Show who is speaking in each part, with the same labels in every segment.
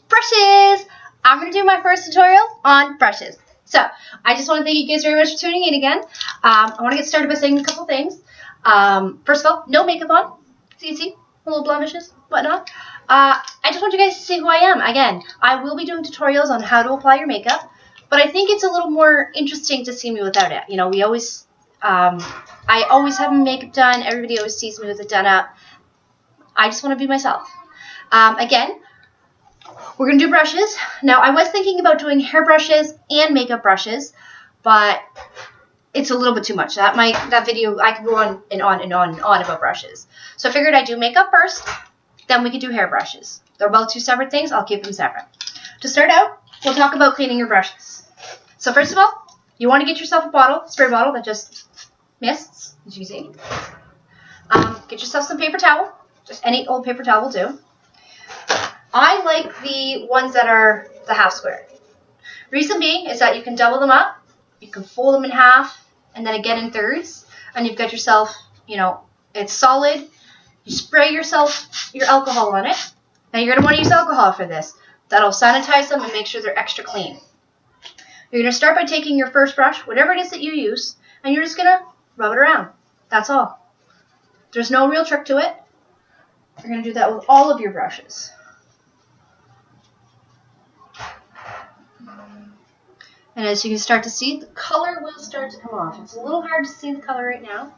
Speaker 1: brushes. I'm going to do my first tutorial on brushes. So, I just want to thank you guys very much for tuning in again. I want to get started by saying a couple things. First of all, no makeup on. It's easy. Little blemishes, whatnot. I just want you guys to see who I am. Again, I will be doing tutorials on how to apply your makeup, but I think it's a little more interesting to see me without it. You know, we always, I always have my makeup done. Everybody always sees me with it done up. I just want to be myself. Again, we're going to do brushes. Now, I was thinking about doing hair brushes and makeup brushes, but it's a little bit too much. That video, I could go on and on and on and on about brushes. So I figured I'd do makeup first, then we could do hair brushes. They're both two separate things. I'll keep them separate. To start out, we'll talk about cleaning your brushes. So first of all, you want to get yourself a bottle, spray bottle that just mists, as you see. Get yourself some paper towel. Just any old paper towel will do. I like the ones that are the half square. Reason being is that you can double them up, you can fold them in half, and then again in thirds, and you've got yourself, you know, it's solid. You spray yourself your alcohol on it. Now you're going to want to use alcohol for this. That'll sanitize them and make sure they're extra clean. You're going to start by taking your first brush, whatever it is that you use, and you're just going to rub it around. That's all. There's no real trick to it. You're going to do that with all of your brushes. And as you can start to see, the color will start to come off. It's a little hard to see the color right now.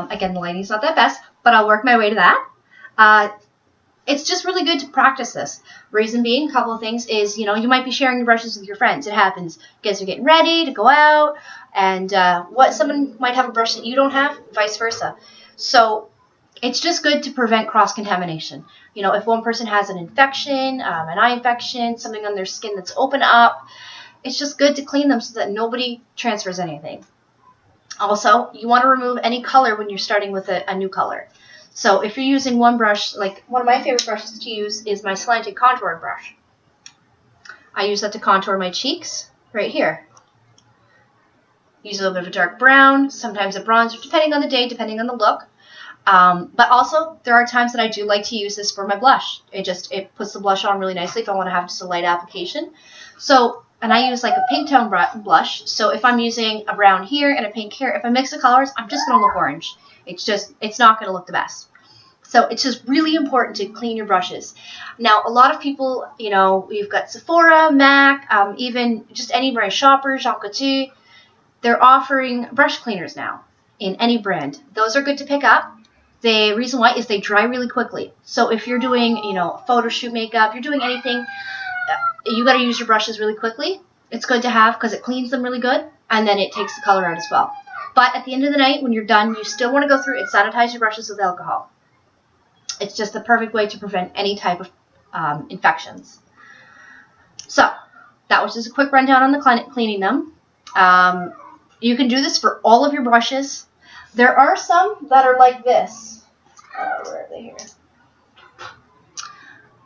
Speaker 1: Again, the lighting's not that best, but I'll work my way to that. It's just really good to practice this. Reason being, a couple of things is, you know, you might be sharing your brushes with your friends. It happens. You guys are getting ready to go out, and someone might have a brush that you don't have, vice versa. So it's just good to prevent cross-contamination. You know, if one person has an infection, an eye infection, something on their skin that's open up, it's just good to clean them so that nobody transfers anything. Also, you want to remove any color when you're starting with a new color. So if you're using one brush, like one of my favorite brushes to use is my slanted contour brush. I use that to contour my cheeks right here. Use a little bit of a dark brown, sometimes a bronzer, depending on the day, depending on the look. But also, there are times that I do like to use this for my blush. It puts the blush on really nicely if I want to have just a light application. So, and I use like a pink tone blush. So if I'm using a brown here and a pink here, if I mix the colors, I'm just going to look orange. It's not going to look the best. So it's just really important to clean your brushes. Now, a lot of people, you know, you've got Sephora, MAC, even just any brand, Shoppers, Jean Coutu, they're offering brush cleaners now in any brand. Those are good to pick up. The reason why is they dry really quickly. So if you're doing, you know, photo shoot makeup, you're doing anything, you got to use your brushes really quickly. It's good to have because it cleans them really good, and then it takes the color out as well. But at the end of the night, when you're done, you still want to go through and sanitize your brushes with alcohol. It's just the perfect way to prevent any type of infections. So that was just a quick rundown on the cleaning them. You can do this for all of your brushes. There are some that are like this. Where are they here?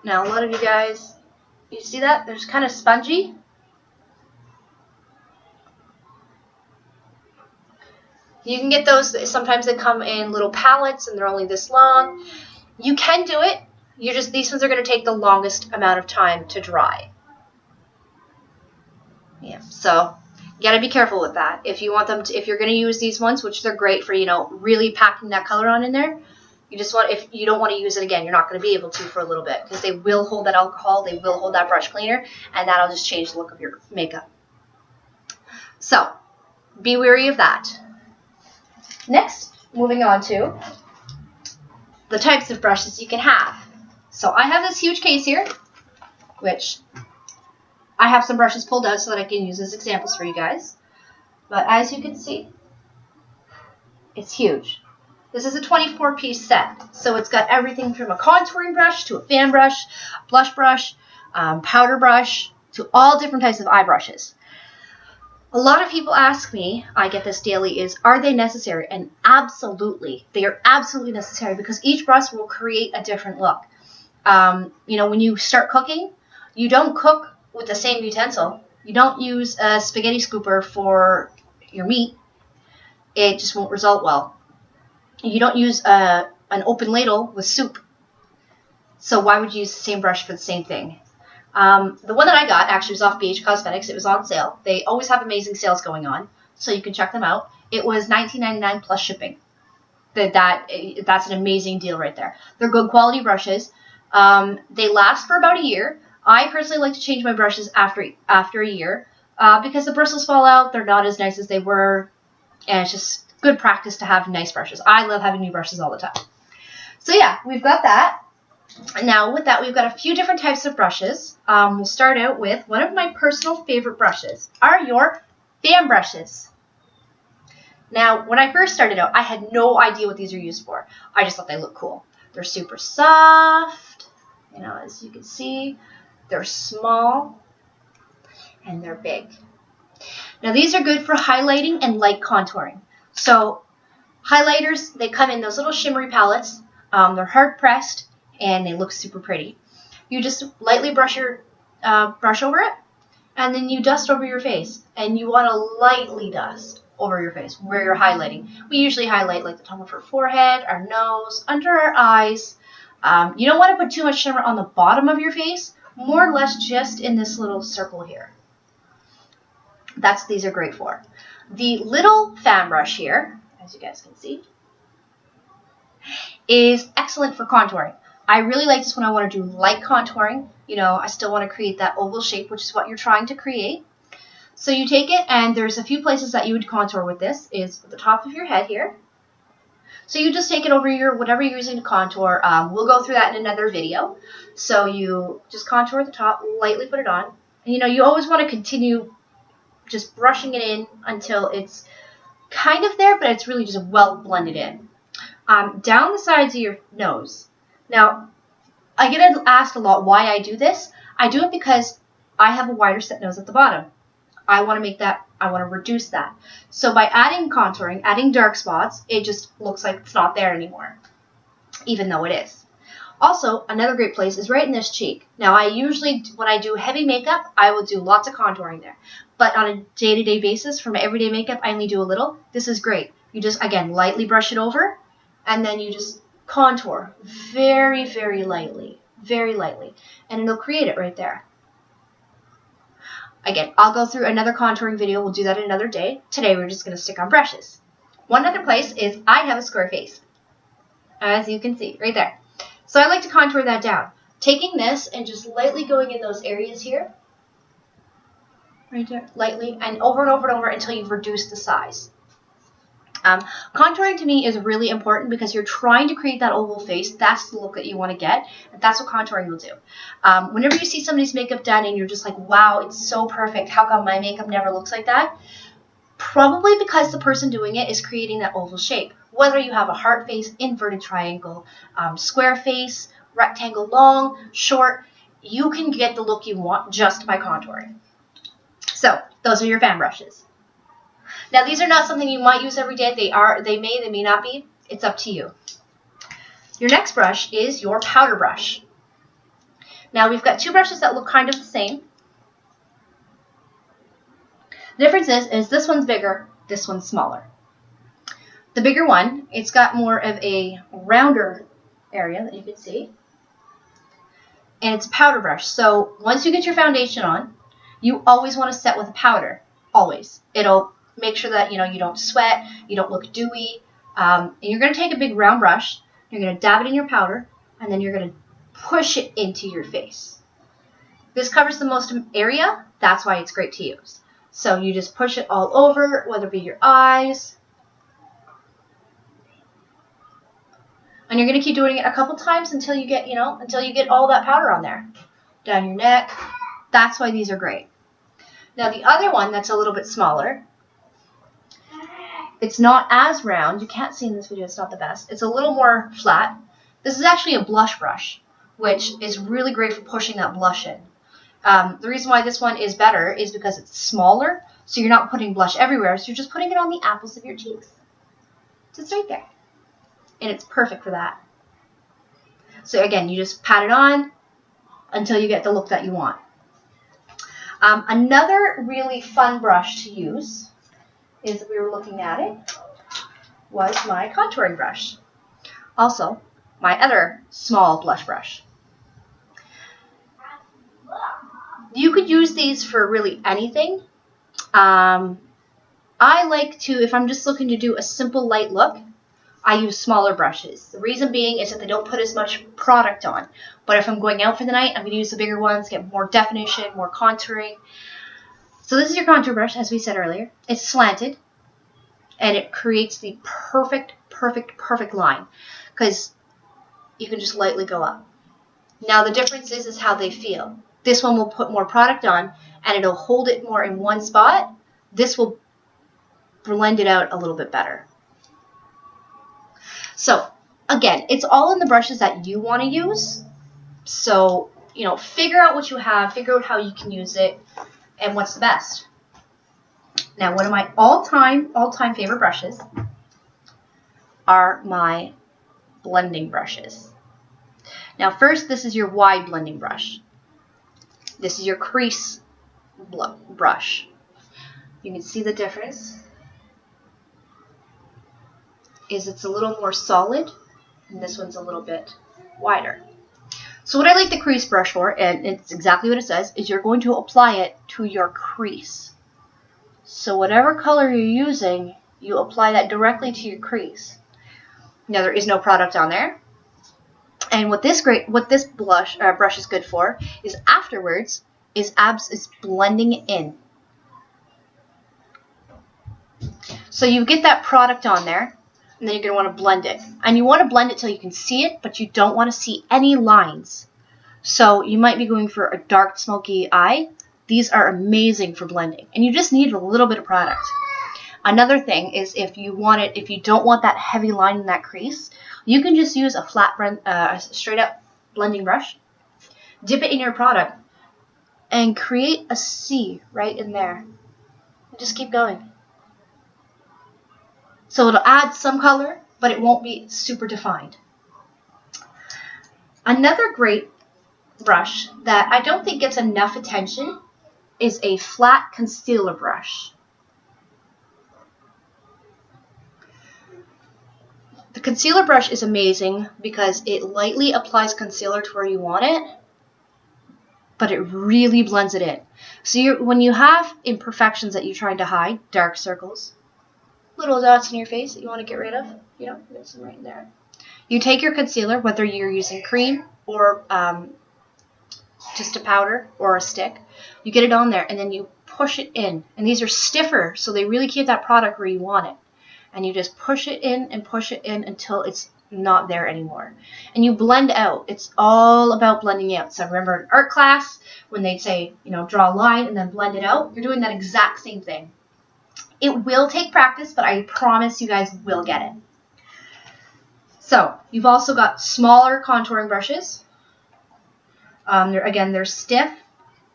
Speaker 1: Now, a lot of you guys, you see that? They're kind of spongy. You can get those. Sometimes they come in little pallets and they're only this long. You can do it. These ones are going to take the longest amount of time to dry. Yeah, so you got to be careful with that. If you want them to, if you're going to use these ones, which they're great for, you know, really packing that color on in there, if you don't want to use it again, you're not going to be able to for a little bit because they will hold that alcohol, they will hold that brush cleaner, and that'll just change the look of your makeup. So be wary of that. Next, moving on to the types of brushes you can have. So I have this huge case here, which I have some brushes pulled out so that I can use as examples for you guys. But as you can see, it's huge. This is a 24-piece set. So it's got everything from a contouring brush to a fan brush, a blush brush, powder brush, to all different types of eye brushes. A lot of people ask me, I get this daily, is are they necessary? And absolutely, they are absolutely necessary because each brush will create a different look. You know, when you start cooking, you don't cook with the same utensil. You don't use a spaghetti scooper for your meat. It just won't result well. You don't use an open ladle with soup. So why would you use the same brush for the same thing? The one that I got actually was off BH Cosmetics. It was on sale. They always have amazing sales going on, so you can check them out. It was $19.99 plus shipping. That's an amazing deal right there. They're good quality brushes. They last for about a year. I personally like to change my brushes after a year because the bristles fall out. They're not as nice as they were, and it's just good practice to have nice brushes. I love having new brushes all the time. So yeah, we've got that. Now with that, we've got a few different types of brushes. We'll start out with one of my personal favorite brushes are your fan brushes. Now, when I first started out, I had no idea what these are used for. I just thought they looked cool. They're super soft, as you can see. They're small, and they're big. Now, these are good for highlighting and light contouring. So, highlighters, they come in those little shimmery palettes. They're hard-pressed, and they look super pretty. You just lightly brush over it, and then you dust over your face. And you want to lightly dust over your face where you're highlighting. We usually highlight like the top of our forehead, our nose, under our eyes. You don't want to put too much shimmer on the bottom of your face, more or less just in this little circle here. That's what these are great for. The little fan brush here, as you guys can see, is excellent for contouring. I really like this when I want to do light contouring. I still want to create that oval shape, which is what you're trying to create. So you take it, and there's a few places that you would contour with this, is the top of your head here. So you just take it over your, whatever you're using to contour. We'll go through that in another video. So you just contour at the top, lightly put it on. And you always want to continue just brushing it in until it's kind of there, but it's really just well blended in. Down the sides of your nose. Now, I get asked a lot why I do this. I do it because I have a wider set nose at the bottom. I want to reduce that. So by adding contouring, adding dark spots, it just looks like it's not there anymore, even though it is. Also, another great place is right in this cheek. Now, I usually, when I do heavy makeup, I will do lots of contouring there. But on a day-to-day basis, for my everyday makeup, I only do a little. This is great. You just, again, lightly brush it over, and then you just contour very, very lightly, and it'll create it right there. Again, I'll go through another contouring video. We'll do that another day. Today, we're just going to stick on brushes. One other place is I have a square face, as you can see right there. So I like to contour that down. Taking this and just lightly going in those areas here, right there, lightly, and over until you've reduced the size. Contouring to me is really important because you're trying to create that oval face. That's the look that you want to get, and that's what contouring will do. Whenever you see somebody's makeup done and you're just like, wow, it's so perfect, how come my makeup never looks like that? Probably because the person doing it is creating that oval shape. Whether you have a heart face, inverted triangle, square face, rectangle, long, short, you can get the look you want just by contouring. So those are your fan brushes. Now, these are not something you might use every day. They may not be. It's up to you. Your next brush is your powder brush. Now, we've got two brushes that look kind of the same. The difference is this one's bigger, this one's smaller. The bigger one, it's got more of a rounder area that you can see. And it's a powder brush. So once you get your foundation on, you always want to set with a powder. Always. It'll make sure that you don't sweat, you don't look dewy. And you're going to take a big round brush, you're going to dab it in your powder, and then you're going to push it into your face. This covers the most area, that's why it's great to use. So you just push it all over, whether it be your eyes. And you're going to keep doing it a couple times until you get, all that powder on there. Down your neck. That's why these are great. Now the other one that's a little bit smaller, it's not as round. You can't see in this video, it's not the best. It's a little more flat. This is actually a blush brush, which is really great for pushing that blush in. The reason why this one is better is because it's smaller, so you're not putting blush everywhere, so you're just putting it on the apples of your cheeks. Just right there. And it's perfect for that. So again, you just pat it on until you get the look that you want. Another really fun brush to use is, we were looking at it, was my contouring brush. Also, my other small blush brush. could use these for really anything. I like to, if I'm just looking to do a simple light look, I use smaller brushes. The reason being is that they don't put as much product on. But if I'm going out for the night, I'm going to use the bigger ones, get more definition, more contouring. So this is your contour brush, as we said earlier. It's slanted, and it creates the perfect, perfect, perfect line, because you can just lightly go up. Now the difference is how they feel. This one will put more product on, and it'll hold it more in one spot. This will blend it out a little bit better. So again, it's all in the brushes that you want to use. So, you know, figure out what you have, figure out how you can use it, and what's the best. Now, one of my all-time favorite brushes are my blending brushes. Now, first, this is your wide blending brush. This is your crease brush. You can see the difference. It's a little more solid, and this one's a little bit wider. So what I like the crease brush for, and it's exactly what it says, is you're going to apply it to your crease. So whatever color you're using, you apply that directly to your crease. Now there is no product on there. And what this brush is good for is afterwards is blending in. So you get that product on there, and then you're going to want to blend it. And you want to blend it till you can see it, but you don't want to see any lines. So you might be going for a dark, smoky eye. These are amazing for blending. And you just need a little bit of product. Another thing is if you don't want that heavy line in that crease, you can just use a straight up blending brush, dip it in your product, and create a C right in there. And just keep going. So it'll add some color, but it won't be super defined. Another great brush that I don't think gets enough attention is a flat concealer brush. The concealer brush is amazing because it lightly applies concealer to where you want it, but it really blends it in. So when you have imperfections that you're trying to hide, dark circles, little dots in your face that you want to get rid of, you know, get some right in there. You take your concealer, whether you're using cream or just a powder or a stick, you get it on there and then you push it in. And these are stiffer, so they really keep that product where you want it. And you just push it in until it's not there anymore. And you blend out. It's all about blending out. So remember in art class, when they'd say, you know, draw a line and then blend it out, you're doing that exact same thing. It will take practice, but I promise you guys will get it. So you've also got smaller contouring brushes. They're stiff.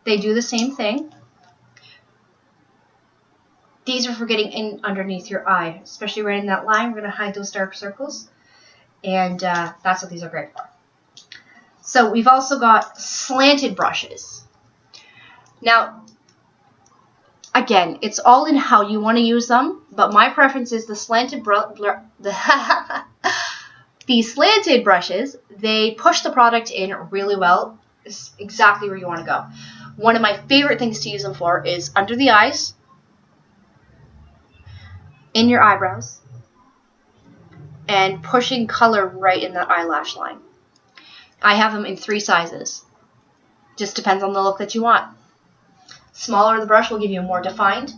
Speaker 1: They do the same thing. These are for getting in underneath your eye, especially right in that line. We're going to hide those dark circles, and that's what these are great for. So we've also got slanted brushes. Now, again, it's all in how you want to use them, but my preference is the slanted these slanted brushes. They push the product in really well. It's exactly where you want to go. One of my favorite things to use them for is under the eyes, in your eyebrows, and pushing color right in that eyelash line. I have them in 3 sizes. Just depends on the look that you want. Smaller the brush will give you more defined.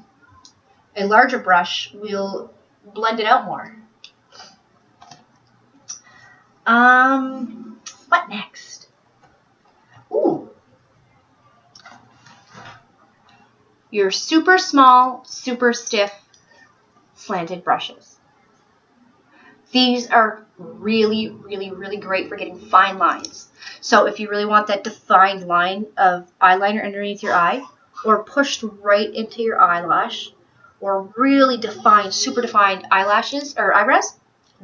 Speaker 1: A larger brush will blend it out more. What next? Ooh. Your super small, super stiff, slanted brushes. These are really, really, really great for getting fine lines. So if you really want that defined line of eyeliner underneath your eye, or pushed right into your eyelash, or really defined, super defined eyelashes or eyebrows,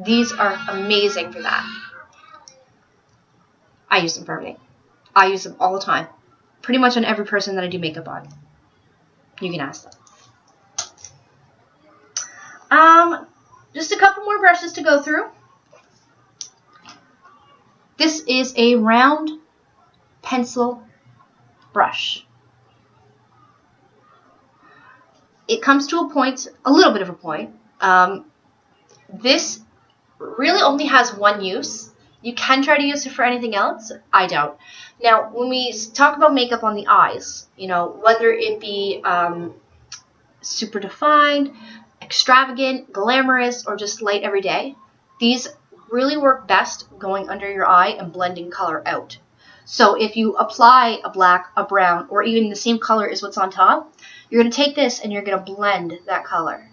Speaker 1: these are amazing for that. I use them for everything. I use them all the time. Pretty much on every person that I do makeup on. You can ask them. Just a couple more brushes to go through. This is a round pencil brush. it comes to a point, a little bit of a point. This really only has one use. You can try to use it for anything else. I don't. Now, when we talk about makeup on the eyes, you know, whether it be super defined, extravagant, glamorous, or just light every day, these really work best going under your eye and blending color out. So if you apply a black, a brown, or even the same color as what's on top, you're going to take this and you're going to blend that color.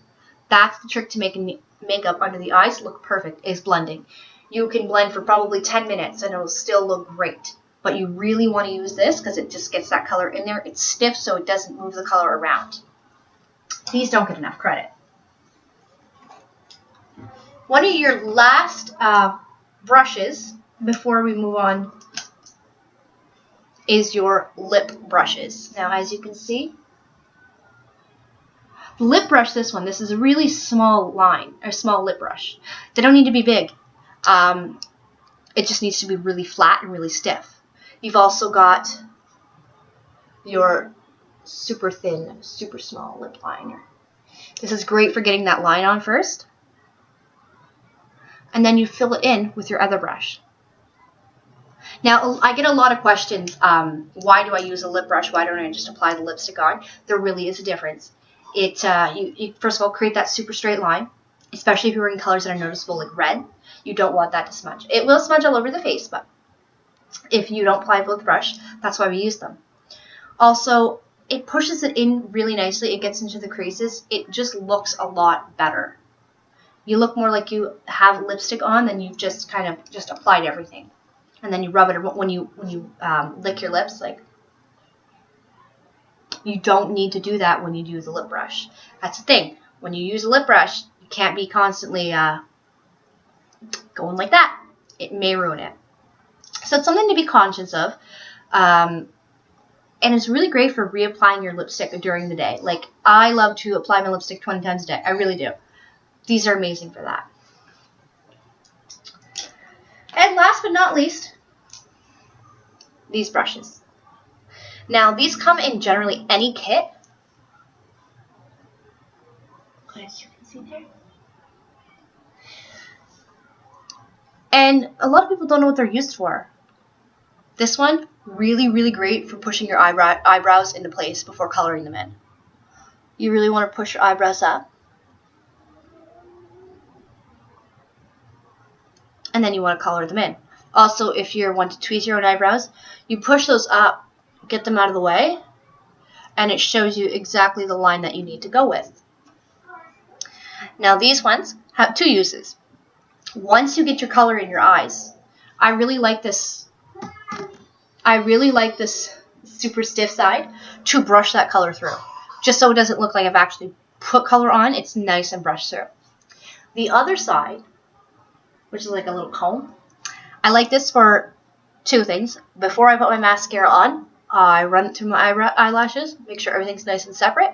Speaker 1: That's the trick to making makeup under the eyes look perfect, is blending. You can blend for probably 10 minutes and it'll still look great. But you really want to use this because it just gets that color in there. It's stiff so it doesn't move the color around. These don't get enough credit. One of your last brushes before we move on is your lip brushes. Now, as you can see, the lip brush, this is a really small line, or small lip brush. They don't need to be big. It just needs to be really flat and really stiff. You've also got your super thin, super small lip liner. This is great for getting that line on first. And then you fill it in with your other brush. Now, I get a lot of questions, why do I use a lip brush? Why don't I just apply the lipstick on? There really is a difference. You first of all create that super straight line, especially if you're wearing colors that are noticeable like red. You don't want that to smudge. It will smudge all over the face, but if you don't apply it with the brush, that's why we use them. Also, it pushes it in really nicely. It gets into the creases. It just looks a lot better. You look more like you have lipstick on than you've just kind of just applied everything. And then you rub it when you lick your lips. Like, you don't need to do that when you use a lip brush. That's the thing. When you use a lip brush, you can't be constantly going like that. It may ruin it. So it's something to be conscious of. And it's really great for reapplying your lipstick during the day. Like, I love to apply my lipstick 20 times a day. I really do. These are amazing for that. And last but not least, these brushes. Now, these come in generally any kit. As you can see there. And a lot of people don't know what they're used for. This one, really, really great for pushing your eyebrows into place before coloring them in. You really want to push your eyebrows up. And then you want to color them in. Also, if you want to tweeze your own eyebrows, you push those up, get them out of the way, and it shows you exactly the line that you need to go with. Now, these ones have two uses. Once you get your color in your eyes, I really like this super stiff side to brush that color through. Just so it doesn't look like I've actually put color on, it's nice and brushed through. The other side, which is like a little comb, I like this for two things. Before I put my mascara on, I run it through my eyelashes, make sure everything's nice and separate.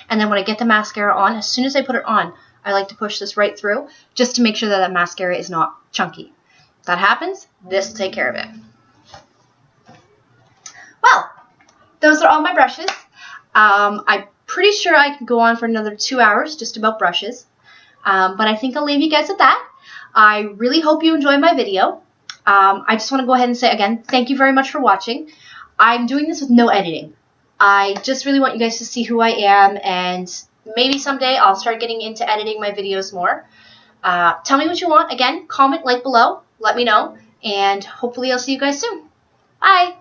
Speaker 1: And then when I get the mascara on, as soon as I put it on, I like to push this right through just to make sure that that mascara is not chunky. If that happens, this will take care of it. Well, those are all my brushes. I'm pretty sure I can go on for another 2 hours just about brushes. But I think I'll leave you guys at that. I really hope you enjoyed my video. I just want to go ahead and say again, thank you very much for watching. I'm doing this with no editing. I just really want you guys to see who I am, and maybe someday I'll start getting into editing my videos more. Tell me what you want. Again, comment, like below. Let me know. And hopefully I'll see you guys soon. Bye!